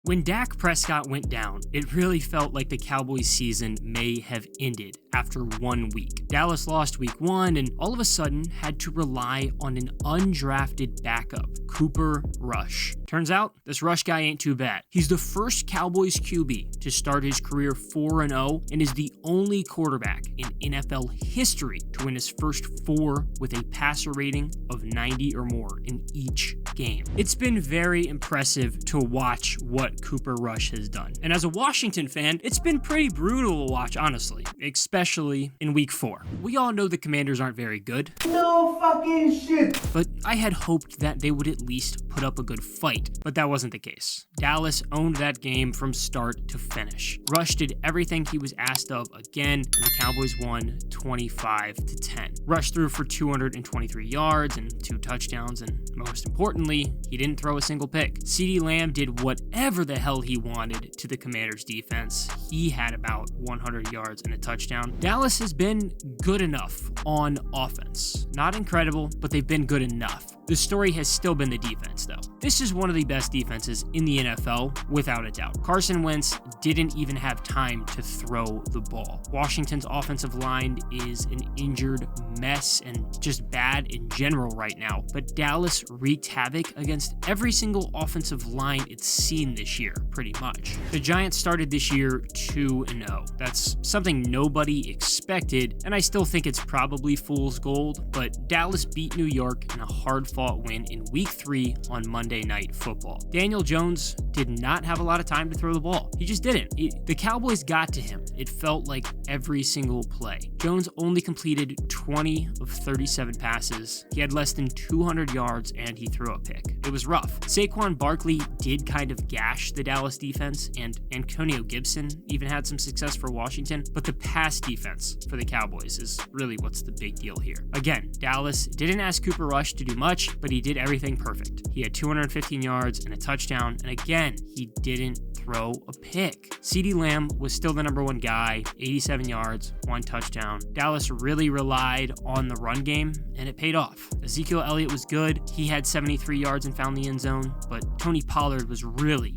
When Dak Prescott went down, it really felt like the Cowboys season may have ended after 1 week. Dallas lost week 1 and all of a sudden had to rely on an undrafted backup, Cooper Rush. Turns out, this Rush guy ain't too bad. He's the first Cowboys QB to start his career 4-0 and is the only quarterback in NFL history to win his first 4 with a passer rating of 90 or more in each game. It's been very impressive to watch what Cooper Rush has done. And as a Washington fan, it's been pretty brutal to watch, honestly, especially in week 4. We all know the Commanders aren't very good. No fucking shit. But I had hoped that they would at least put up a good fight, but that wasn't the case. Dallas owned that game from start to finish. Rush did everything he was asked of again, and the Cowboys won 25-10. Rush threw for 223 yards and 2 touchdowns, and most importantly, he didn't throw a single pick. CeeDee Lamb did whatever the hell he wanted to the Commanders' defense. He had about 100 yards and a touchdown. Dallas has been good enough on offense. Not incredible, but they've been good enough. The story has still been the defense, though. This is one of the best defenses in the NFL, without a doubt. Carson Wentz didn't even have time to throw the ball. Washington's offensive line is an injured mess and just bad in general right now, but Dallas wreaked havoc against every single offensive line it's seen this year, pretty much. The Giants started this year 2-0. That's something nobody expected, and I still think it's probably fool's gold, but Dallas beat New York in a hard-fought win in week 3 on Monday Night Football. Daniel Jones did not have a lot of time to throw the ball. He just didn't. The Cowboys got to him. It felt like every single play. Jones only completed 20 of 37 passes. He had less than 200 yards and he threw a pick. It was rough. Saquon Barkley did kind of gash the Dallas defense, and Antonio Gibson even had some success for Washington, but the pass defense for the Cowboys is really what's the big deal here. Again, Dallas didn't ask Cooper Rush to do much, but he did everything perfect. He had 215 yards and a touchdown, and again, he didn't throw a pick. CeeDee Lamb was still the number 1 guy, 87 yards, 1 touchdown. Dallas really relied on the run game, and it paid off. Ezekiel Elliott was good. He had 73 yards and found the end zone, but Tony Pollard was really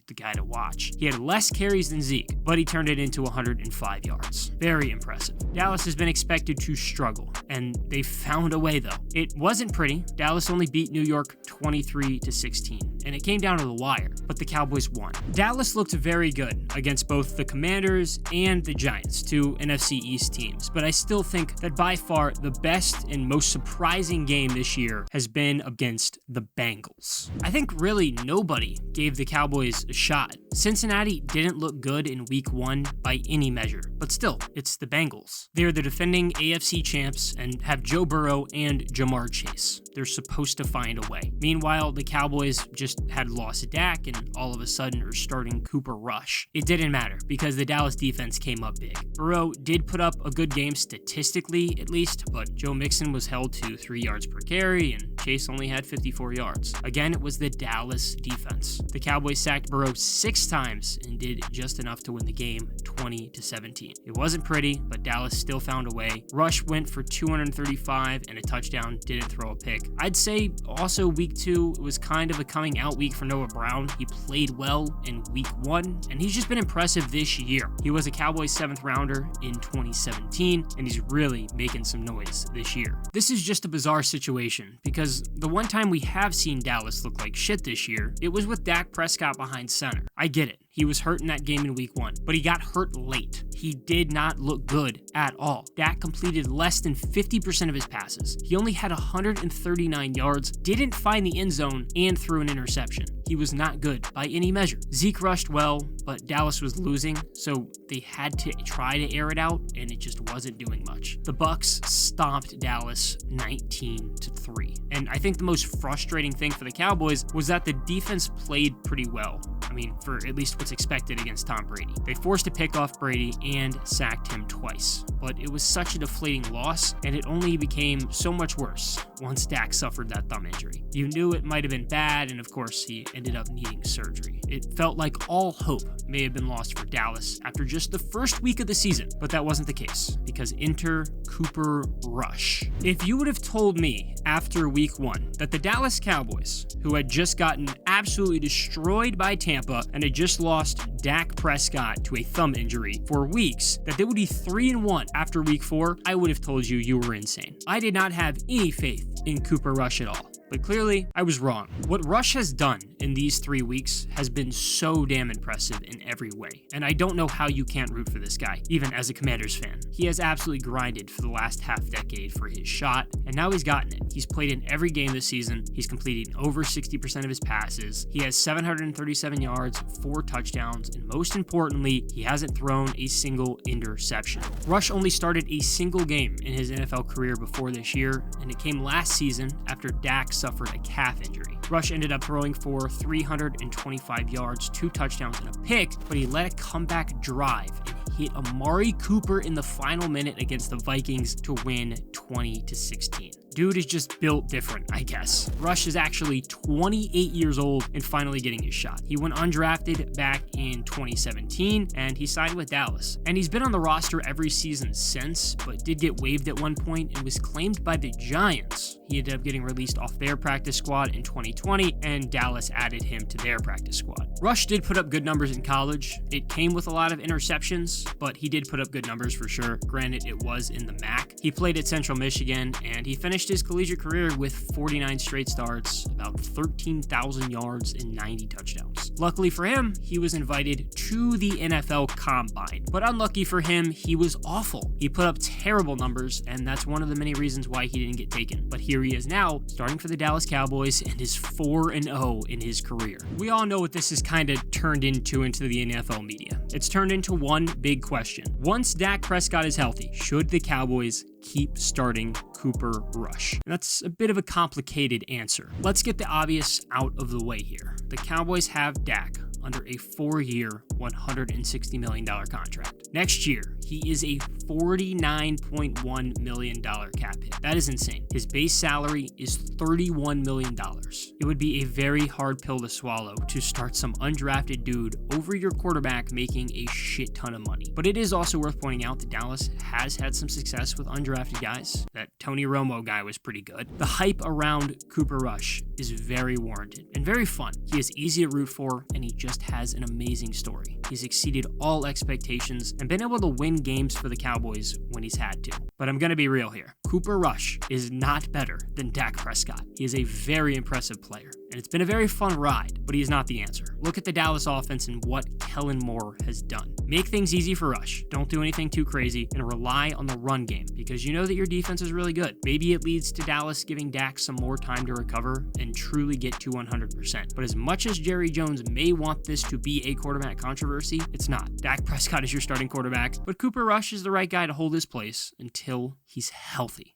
the guy to watch. He had less carries than Zeke, but he turned it into 105 yards. Very impressive. Dallas has been expected to struggle, and they found a way though. It wasn't pretty. Dallas only beat New York 23-16, and it came down to the wire, but the Cowboys won. Dallas looked very good against both the Commanders and the Giants, 2 NFC East teams, but I still think that by far the best and most surprising game this year has been against the Bengals. I think really nobody gave the Cowboys a shot. Cincinnati didn't look good in week 1 by any measure, but still, it's the Bengals. They're the defending AFC champs and have Joe Burrow and Jamar Chase. They're supposed to find a way. Meanwhile, the Cowboys just had lost Dak and all of a sudden are starting Cooper Rush. It didn't matter because the Dallas defense came up big. Burrow did put up a good game statistically at least, but Joe Mixon was held to 3 yards per carry and Chase only had 54 yards. Again, it was the Dallas defense. The Cowboys sacked Burrow 6 times and did just enough to win the game 20-17. It wasn't pretty, but Dallas still found a way. Rush went for 235 and a touchdown, didn't throw a pick. I'd say also week 2 was kind of a coming out week for Noah Brown. He played well in week 1, and he's just been impressive this year. He was a Cowboys 7th rounder in 2017, and he's really making some noise this year. This is just a bizarre situation because the one time we have seen Dallas look like shit this year, it was with Dak Prescott behind center. I get it. He was hurt in that game in week 1, but he got hurt late. He did not look good at all. Dak completed less than 50% of his passes. He only had 139 yards, didn't find the end zone, and threw an interception. He was not good by any measure. Zeke rushed well, but Dallas was losing, so they had to try to air it out, and it just wasn't doing much. The Bucs stomped Dallas 19-3. And I think the most frustrating thing for the Cowboys was that the defense played pretty well. I mean, for at least what's expected against Tom Brady. They forced a pick off Brady and sacked him twice, but it was such a deflating loss, and it only became so much worse once Dak suffered that thumb injury. You knew it might have been bad, and of course, he ended up needing surgery. It felt like all hope may have been lost for Dallas after just the first week of the season, but that wasn't the case, because enter Cooper Rush. If you would have told me after week 1 that the Dallas Cowboys, who had just gotten absolutely destroyed by Tampa, Tampa and had just lost Dak Prescott to a thumb injury for weeks, that they would be 3-1 after week 4, I would have told you were insane. I did not have any faith in Cooper Rush at all. But clearly, I was wrong. What Rush has done in these 3 weeks has been so damn impressive in every way. And I don't know how you can't root for this guy, even as a Commanders fan. He has absolutely grinded for the last half-decade for his shot, and now he's gotten it. He's played in every game this season. He's completing over 60% of his passes. He has 737 yards, 4 touchdowns, and most importantly, he hasn't thrown a single interception. Rush only started a single game in his NFL career before this year, and it came last season after Dak suffered a calf injury. Rush ended up throwing for 325 yards, 2 touchdowns, and a pick, but he led a comeback drive and hit Amari Cooper in the final minute against the Vikings to win 20-16. Dude is just built different, I guess. Rush is actually 28 years old and finally getting his shot. He went undrafted back in 2017 and he signed with Dallas. And he's been on the roster every season since, but did get waived at one point and was claimed by the Giants. He ended up getting released off their practice squad in 2020 and Dallas added him to their practice squad. Rush did put up good numbers in college. It came with a lot of interceptions, but he did put up good numbers for sure. Granted, it was in the MAC. He played at Central Michigan and he finished his collegiate career with 49 straight starts, about 13,000 yards and 90 touchdowns. Luckily for him, he was invited to the NFL Combine, but unlucky for him, he was awful. He put up terrible numbers, and that's one of the many reasons why he didn't get taken. But here he is now, starting for the Dallas Cowboys, and is 4-0 in his career. We all know what this has kind of turned into the NFL media. It's turned into one big question. Once Dak Prescott is healthy, should the Cowboys keep starting Cooper Rush? And that's a bit of a complicated answer. Let's get the obvious out of the way here. The Cowboys have Dak under a 4-year, $160 million contract. Next year, he is a $49.1 million cap hit. That is insane. His base salary is $31 million. It would be a very hard pill to swallow to start some undrafted dude over your quarterback making a shit ton of money. But it is also worth pointing out that Dallas has had some success with undrafted guys. That Tony Romo guy was pretty good. The hype around Cooper Rush is very warranted and very fun. He is easy to root for, and he just has an amazing story. He's exceeded all expectations and been able to win games for the Cowboys when he's had to. But I'm going to be real here. Cooper Rush is not better than Dak Prescott. He is a very impressive player, and it's been a very fun ride, but he is not the answer. Look at the Dallas offense and what Kellen Moore has done. Make things easy for Rush. Don't do anything too crazy, and rely on the run game, because you know that your defense is really good. Maybe it leads to Dallas giving Dak some more time to recover and truly get to 100%. But as much as Jerry Jones may want this to be a quarterback controversy, it's not. Dak Prescott is your starting quarterback, but Cooper Rush is the right guy to hold his place until he's healthy.